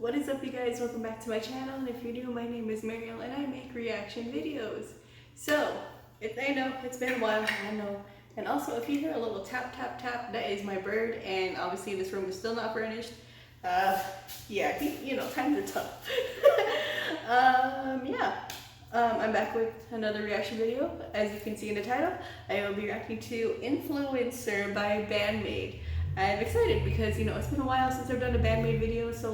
What is up, you guys? Welcome back to my channel, and if you're new, my name is Mariel and I make reaction videos. So, if they know, it's been a while, I know. And also, if you hear a little tap tap tap, that is my bird, and obviously this room is still not furnished. Yeah, times are tough. I'm back with another reaction video. As you can see in the title, I will be reacting to Influencer by BAND-MAID. I'm excited because, it's been a while since I've done a BAND-MAID video, so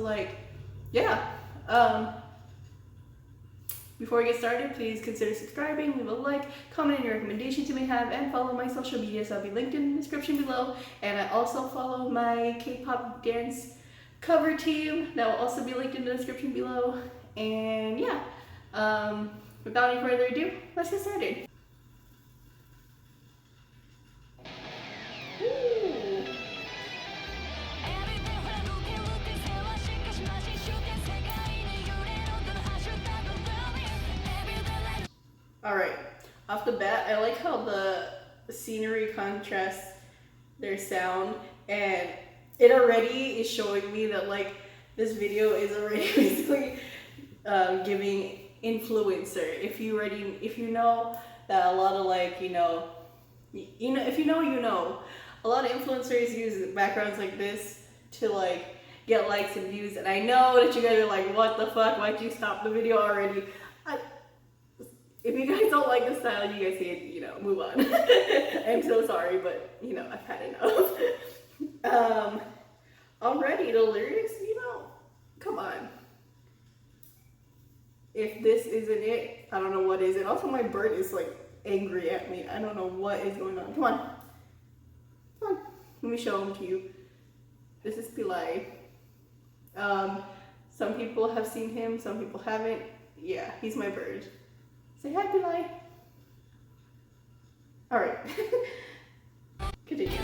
before we get started, please consider subscribing, leave a like, comment any recommendations you may have, and follow my social medias. I'll be linked in the description below. And I also follow my K-pop dance cover team. That will also be linked in the description below. And without any further ado, let's get started. Alright, off the bat, I like how the scenery contrasts their sound, and it already is showing me that this video is already basically giving influencer. If you know that a lot of if you know, a lot of influencers use backgrounds like this to get likes and views, and I know that you guys are like, what the fuck, why'd you stop the video already? If you guys don't like the style, you guys can, move on. I'm so sorry, but, I've had enough. Already, the lyrics, come on. If this isn't it, I don't know what is it. Also, my bird is, angry at me. I don't know what is going on. Come on. Come on. Let me show him to you. This is Pilai. Some people have seen him, some people haven't. Yeah, he's my bird. Say hi, Pilai. Alright. Continue.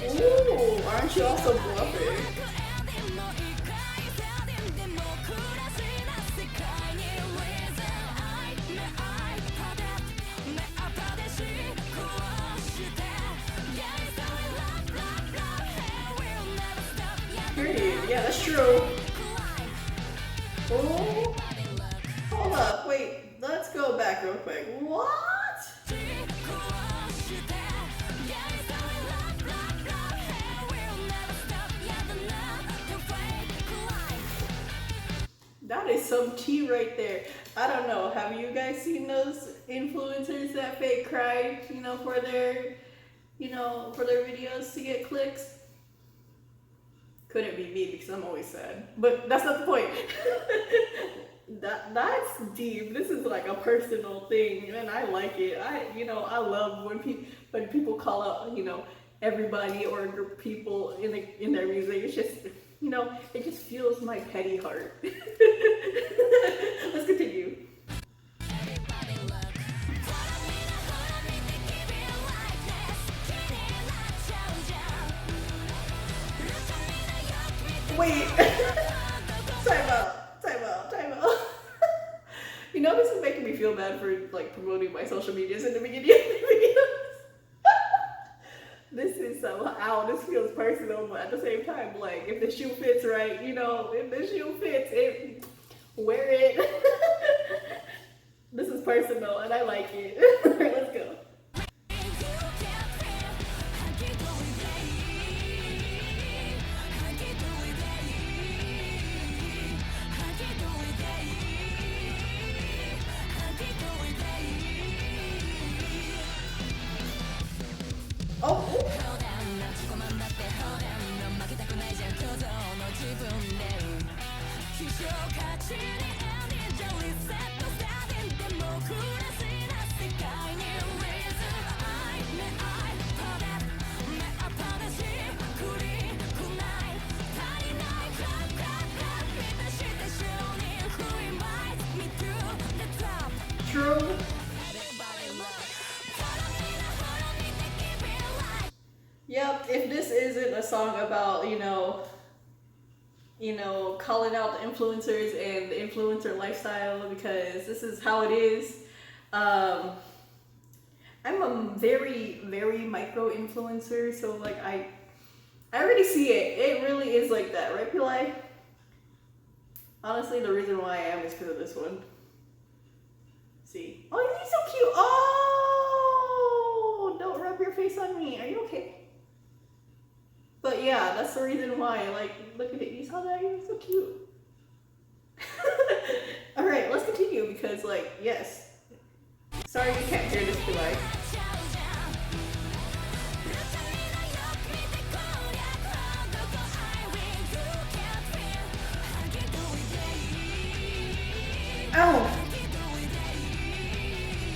Ooh, aren't you also bluffing? Yeah, that's true. Oh, hold up, wait, let's go back real quick. What? That is some tea right there. I don't know, have you guys seen those influencers that fake cry, for their videos to get clicks? Couldn't be me because I'm always sad, but that's not the point. That's deep. This is like a personal thing, and I like it. I love when people call out, everybody or a group of people in their music. It's just, it just fuels my petty heart. Let's continue. Wait, time out. This is making me feel bad for promoting my social medias in the beginning of the videos. This is somehow, this feels personal, but at the same time, if the shoe fits right, if the shoe fits, wear it. This is personal, and I like it. Alright, let's go. True. Yep, if this isn't a song about, calling out the influencers and the influencer lifestyle, because this is how it is. a very, very micro influencer, so like I already see it. It really is like that, right, Pili? Honestly, the reason why I am is because of this one. See? Oh, he's so cute. Oh, don't rub your face on me. Are you okay? But yeah, that's the reason why. Like, look at it. You saw that? He's so cute. All right, let's continue because, like, yes. Sorry you can't hear this, Pili. Ow!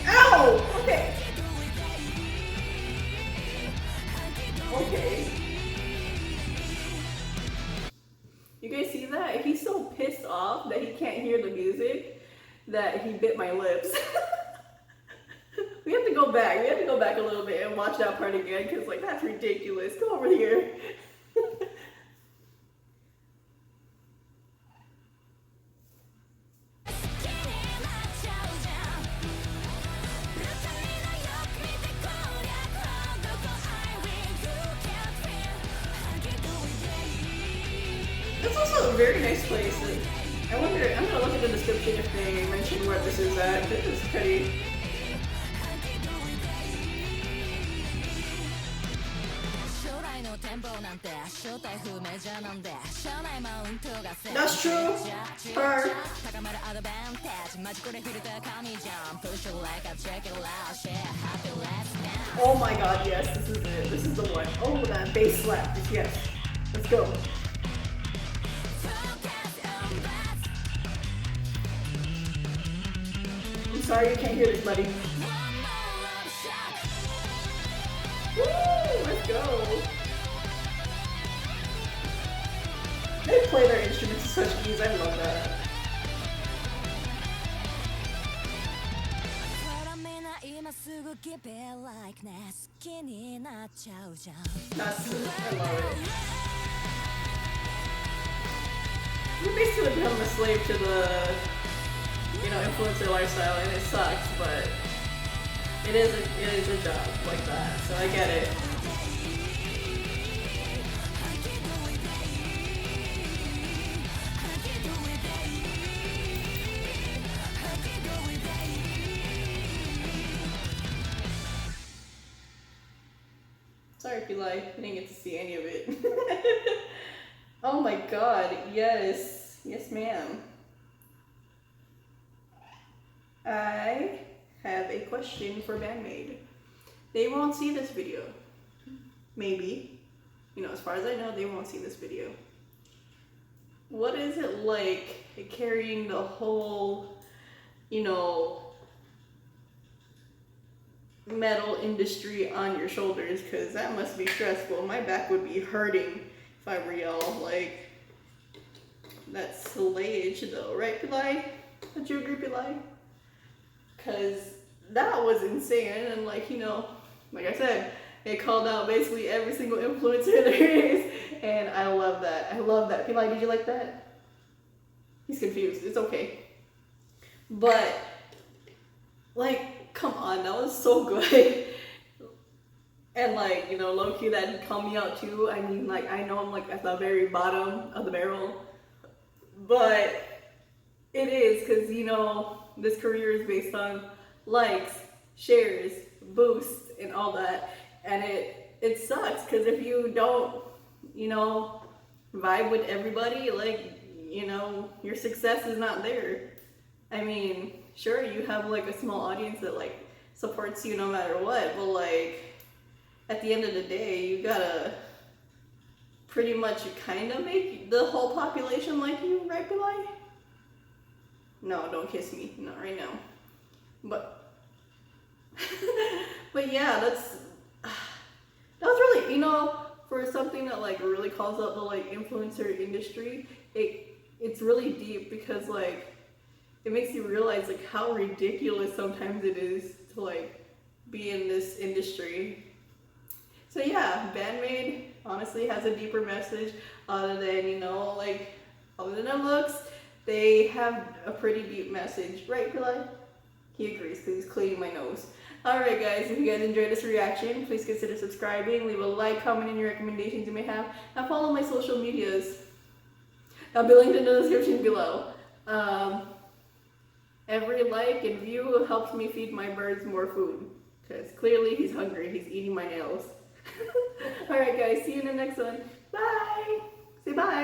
Ow! Okay. Okay. You guys see that? He's so pissed off that he can't hear the music that he bit my lips. We have to go back. We have to go back a little bit and watch that part again because, like, that's ridiculous. Go over here. It's also a very nice place. I wonder, I'm gonna look at the description if they mention where this is at. This is pretty. That's true. Her. Oh my god, yes, this is it. This is the one. Oh, that bass slap. Yes. Let's go. I'm sorry you can't hear this, buddy. Woo! Let's go. They play their instruments with such ease. I love that. That's I love it. You basically become a slave to the, you know, influencer lifestyle, and it sucks, but it is a job like that. So I get it. Sorry if you like, I didn't get to see any of it. Oh my god, yes. Yes, ma'am. I have a question for BAND-MAID. They won't see this video. Maybe. You know, as far as I know, they won't see this video. What is it like carrying the whole, you know, metal industry on your shoulders? Because that must be stressful. My back would be hurting if I were y'all. Like, that's slayage though, right, Pili? Don't you agree, Pili? Because that was insane. And like, you know, like I said, it called out basically every single influencer there is. And I love that. I love that. Pili, did you like that? He's confused. It's okay. But, like, come on, that was so good. And like, you know, low-key that called me out too. I mean, like, I know I'm like at the very bottom of the barrel, but it is because, you know, this career is based on likes, shares, boosts, and all that. And it sucks because if you don't, you know, vibe with everybody, like, you know, your success is not there. I mean, sure, you have like a small audience that like supports you no matter what, but like at the end of the day, you gotta pretty much kind of make the whole population like you, right, Pili? No, don't kiss me, not right now. But but yeah, that was really, you know, for something that like really calls out the like influencer industry, it's really deep because like it makes you realize like how ridiculous sometimes it is to like be in this industry. So yeah, BAND-MAID honestly has a deeper message other than, you know, like, other than the looks, they have a pretty deep message, right, Pili? He agrees because he's cleaning my nose. Alright guys, if you guys enjoyed this reaction, please consider subscribing, leave a like, comment any recommendations you may have, and follow my social medias. I'll be linked in the description below. Every like and view helps me feed my birds more food. Because clearly he's hungry, he's eating my nails. Alright guys, see you in the next one. Bye! Say bye!